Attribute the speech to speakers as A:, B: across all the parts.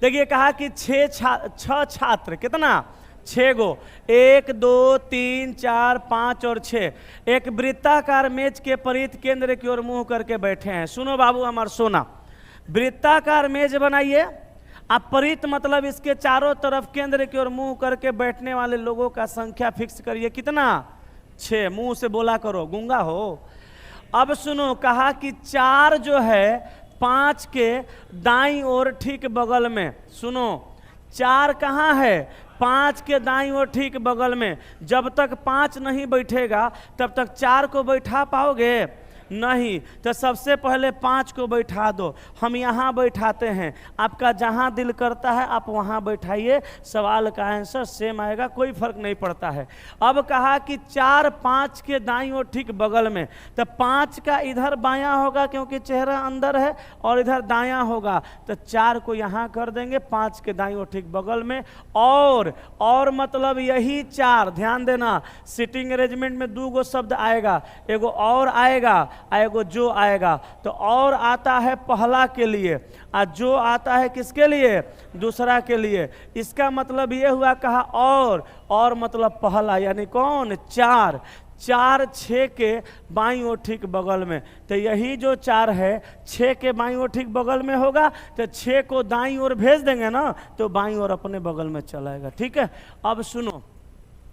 A: देखिए कहा कि छह छात्र, कितना, 6 गो, 1 2 3 4 5 और 6 एक वृत्ताकार मेज के परिध केंद्र की ओर मुंह करके बैठे हैं। सुनो बाबू हमार सोना, वृत्ताकार मेज बनाइए, आप परित मतलब इसके चारों तरफ केंद्र की ओर मुंह करके बैठने वाले लोगों का संख्या फिक्स करिए, कितना, 6। मुंह से बोला करो, गूंगा हो। अब सुनो, कहा कि 4 जो है 5 के दाईं ओर ठीक बगल में, सुनो 4 कहाँ है, 5 के दाईं ओर ठीक बगल में। जब तक 5 नहीं बैठेगा तब तक 4 को बैठा पाओगे नहीं, तो सबसे पहले 5 को बैठा दो। हम यहाँ बैठाते हैं, आपका जहाँ दिल करता है आप वहाँ बैठाइए, सवाल का आंसर सेम आएगा, कोई फर्क नहीं पड़ता है। अब कहा कि 4 5 के दाईं ओर ठीक बगल में, तो 5 का इधर बायां होगा क्योंकि चेहरा अंदर है, और इधर दायां होगा, तो 4 को यहाँ कर देंगे 5 के दाईं ओर ठीक बगल में। और मतलब यही 4, ध्यान देना, सिटिंग अरेंजमेंट में 2 गो शब्द आएगा, एगो और आएगा, एगो जो आएगा। तो और आता है पहला के लिए, और जो आता है किसके लिए, दूसरा के लिए। इसका मतलब ये हुआ, कहा और मतलब पहला, यानी कौन, 4 6 के बाईं ओर ठीक बगल में। तो यही जो 4 है 6 के बाईं ओर ठीक बगल में होगा, तो 6 को दाईं ओर भेज देंगे ना, तो बाईं ओर अपने बगल में चलाएगा। ठीक है, अब सुनो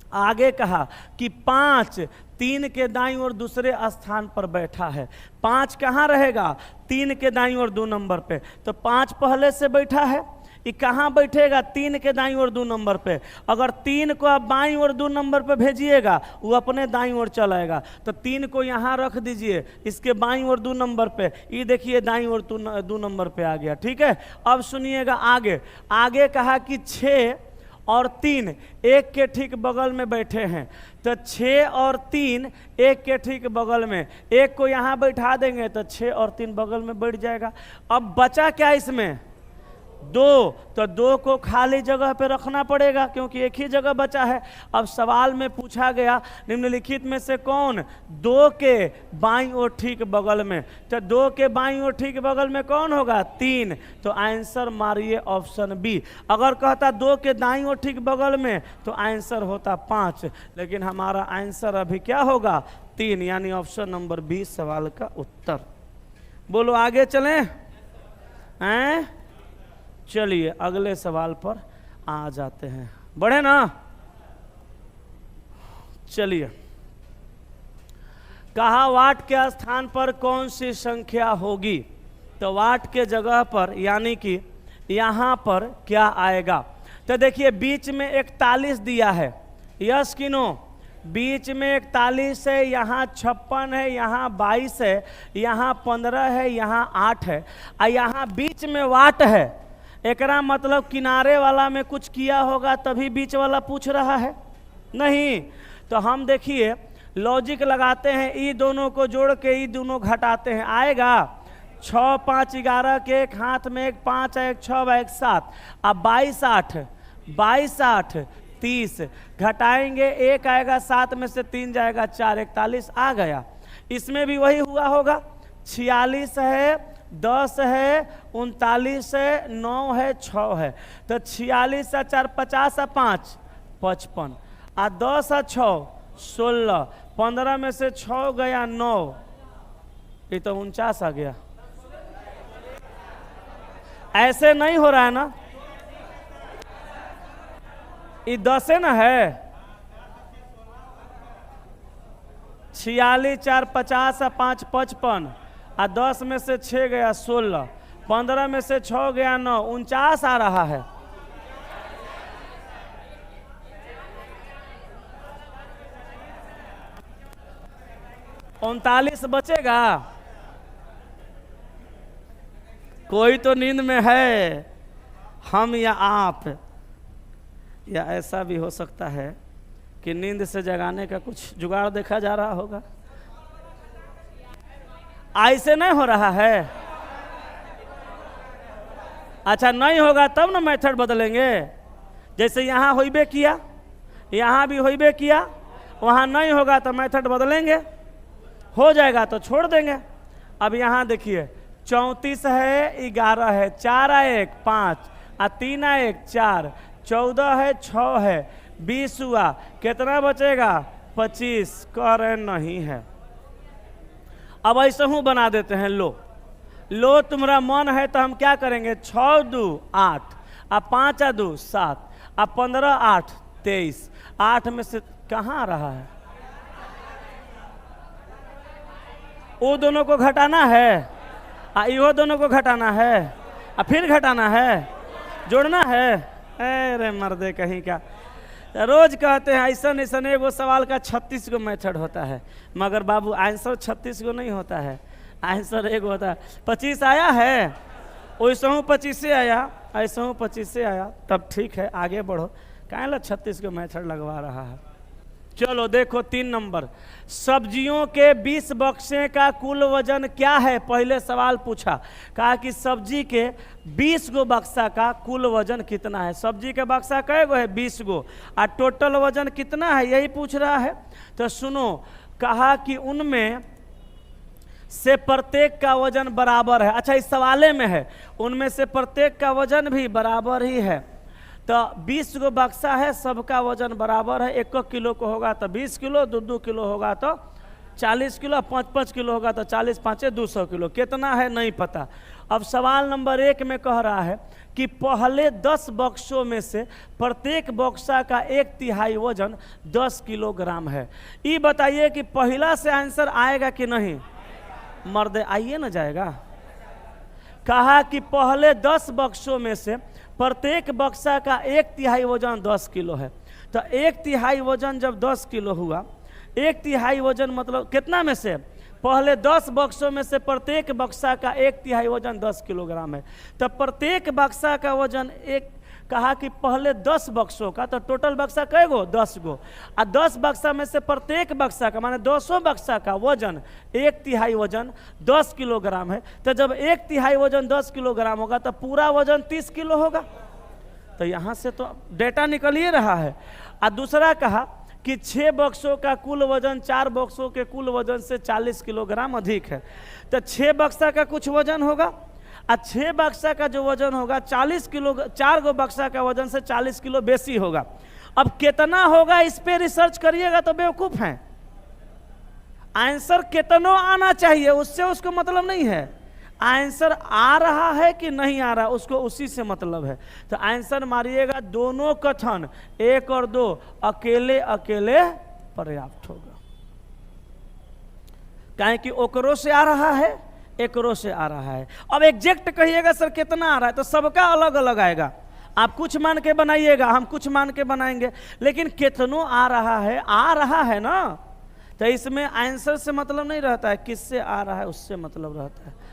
A: आगे कहा कि 5 3 के दाईं ओर दूसरे स्थान पर बैठा है। 5 कहाँ रहेगा, 3 के दाईं ओर 2 नंबर पे, तो 5 पहले से बैठा है, ये कहाँ बैठेगा, 3 के दाईं ओर 2 नंबर पे। अगर 3 को आप बाईं ओर 2 नंबर पे भेजिएगा, वो अपने दाईं ओर चलाएगा। तो 3 को यहाँ रख दीजिए, इसके बाईं ओर 2 नंबर पे, ये देखिए दाईं ओर 2 नंबर पे आ गया। ठीक है, अब सुनिएगा आगे कहा कि 6 और 3 एक के ठीक बगल में बैठे हैं। तो 6 और 3 एक के ठीक बगल में, एक को यहाँ बैठा देंगे तो 6 और 3 बगल में बैठ जाएगा। अब बचा क्या इसमें, 2, तो 2 को खाली जगह पे रखना पड़ेगा क्योंकि एक ही जगह बचा है। अब सवाल में पूछा गया निम्नलिखित में से कौन 2 के बाईं ओर ठीक बगल में, तो 2 के बाईं ओर ठीक बगल में कौन होगा, 3। तो आंसर मारिए ऑप्शन बी। अगर कहता 2 के दाईं ओर ठीक बगल में तो आंसर होता 5, लेकिन हमारा आंसर अभी क्या होगा, 3, यानी ऑप्शन नंबर बी सवाल का उत्तर। बोलो आगे चलें, हैं? चलिए अगले सवाल पर आ जाते हैं, बढ़े ना। चलिए, कहा वाट के स्थान पर कौन सी संख्या होगी, तो वाट के जगह पर यानी कि यहाँ पर क्या आएगा। तो देखिए बीच में 41 दिया है, यस कि नो, बीच में 41 है, यहाँ 56 है, यहाँ 22 है, यहाँ 15 है, यहाँ 8 है, और यहाँ बीच में वाट है। एकरा मतलब किनारे वाला में कुछ किया होगा तभी बीच वाला पूछ रहा है, नहीं। तो हम देखिए लॉजिक लगाते हैं, ई दोनों को जोड़ के ई दोनों घटाते हैं, आएगा 6 5 11 के, एक हाथ में एक 5 है, एक 6 है, एक 7, अब 22 8 30, घटाएंगे 1 आएगा, 7 में से 3 जाएगा 4, 41 आ गया। इसमें भी वही हुआ होगा, 46 है, 10 है, 39 है, 9 है, 6 है, तो 46 और 4 50 और 5 55, और 10 और 6 16, 15 में से 6 गया 9, ये तो 49 आ गया। ऐसे नहीं हो रहा है ना, ये 10 है ना, है 46 4 50 और 5 55, और 10 में से 6 गया 16, 15 में से 6 गया 9, 49 आ रहा है। उनतालीस बचेगा, कोई तो नींद में है, हम या आप, या ऐसा भी हो सकता है कि नींद से जगाने का कुछ जुगाड़ देखा जा रहा होगा। ऐसे नहीं हो रहा है, अच्छा नहीं होगा तब ना मेथड बदलेंगे। जैसे यहाँ होइबे किया, यहाँ भी होइबे किया, वहाँ नहीं होगा तो मेथड बदलेंगे, हो जाएगा तो छोड़ देंगे। अब यहाँ देखिए 34 है, 11 है, 4 1 5, 3 1 4, 14 है, 6 है, 20 हुआ, कितना बचेगा? 25। कह रहे नहीं है। अब ऐसा हूँ बना देते हैं, लो तुम्हारा मन है तो हम क्या करेंगे? 6 2 8, अब 5 2 7, अब 15 8 23, 8 में से कहाँ आ रहा है? वो दोनों को घटाना है, इहो दोनों को घटाना है, फिर घटाना है, जोड़ना है। अरे मर्दे कहीं का, रोज कहते हैं ऐसा ऐसा एगो सवाल का 36 गो मेथड होता है, मगर बाबू आंसर 36 गो नहीं होता है, आंसर एगो होता है। 25 आया है, वैसा हूँ 25 से आया, ऐसा हूँ 25 से आया, तब ठीक है, आगे बढ़ो। काहे ला 36 गो मेथड लगवा रहा है? चलो देखो 3 नंबर, सब्जियों के 20 बक्से का कुल वजन क्या है? पहले सवाल पूछा, कहा कि सब्जी के 20 गो बक्सा का कुल वजन कितना है? सब्जी के बक्सा कै गो है? 20 गो, और टोटल वजन कितना है, यही पूछ रहा है। तो सुनो, कहा कि उनमें से प्रत्येक का वजन बराबर है। अच्छा, इस सवाले में है उनमें से प्रत्येक का वजन भी बराबर ही है। तो 20 गो बक्सा है, सबका वजन बराबर है। 1 किलो को होगा तो 20 किलो, 2 किलो होगा तो 40 किलो, 5 किलो होगा तो 40 5 200 किलो। कितना है नहीं पता। अब सवाल नंबर 1 में कह रहा है कि पहले 10 बक्सों में से प्रत्येक बक्सा का 1/3 वजन 10 किलोग्राम है। ये बताइए कि पहला से आंसर आएगा कि नहीं? मर्दे आइए ना जाएगा। कहा कि पहले 10 बक्सों में से प्रत्येक बक्सा का 1/3 वजन 10 किलो है। तो 1/3 वजन जब 10 किलो हुआ, 1/3 वजन मतलब कितना में से? पहले 10 बक्सों में से प्रत्येक बक्सा का 1/3 वजन 10 किलोग्राम है। तो प्रत्येक बक्सा का वजन एक, कहा कि पहले 10 बक्सों का, तो टोटल बक्सा कै गो? 10 गो, और 10 बक्सा में से प्रत्येक बक्सा का माने 200 बक्सा का वजन 1/3 वजन 10 किलोग्राम है। तो जब 1/3 वजन 10 किलोग्राम होगा तो पूरा वजन 30 किलो होगा। तो यहाँ से तो डेटा निकल ही रहा है। और दूसरा कहा कि 6 बक्सों का कुल वजन 4 बक्सों के कुल वजन से 40 किलोग्राम अधिक है। तो 6 बक्सा का कुछ वजन होगा, और 6 बक्सा का जो वजन होगा 40 किलो, 4 गो बक्सा का वजन से 40 किलो बेसी होगा। अब कितना होगा इस पे रिसर्च करिएगा तो बेवकूफ हैं। आंसर कितना आना चाहिए उससे उसको मतलब नहीं है, आंसर आ रहा है कि नहीं आ रहा उसको उसी से मतलब है। तो आंसर मारिएगा दोनों कथन 1 और 2 अकेले अकेले पर्याप्त होगा। काहे कि ओकरो से आ रहा है, एकरो से आ रहा है। अब एग्जैक्ट कहिएगा सर कितना आ रहा है, तो सबका अलग अलग आएगा। आप कुछ मान के बनाइएगा, हम कुछ मान के बनाएंगे, लेकिन कितनों आ रहा है ना। तो इसमें आंसर से मतलब नहीं रहता है, किससे आ रहा है उससे मतलब रहता है।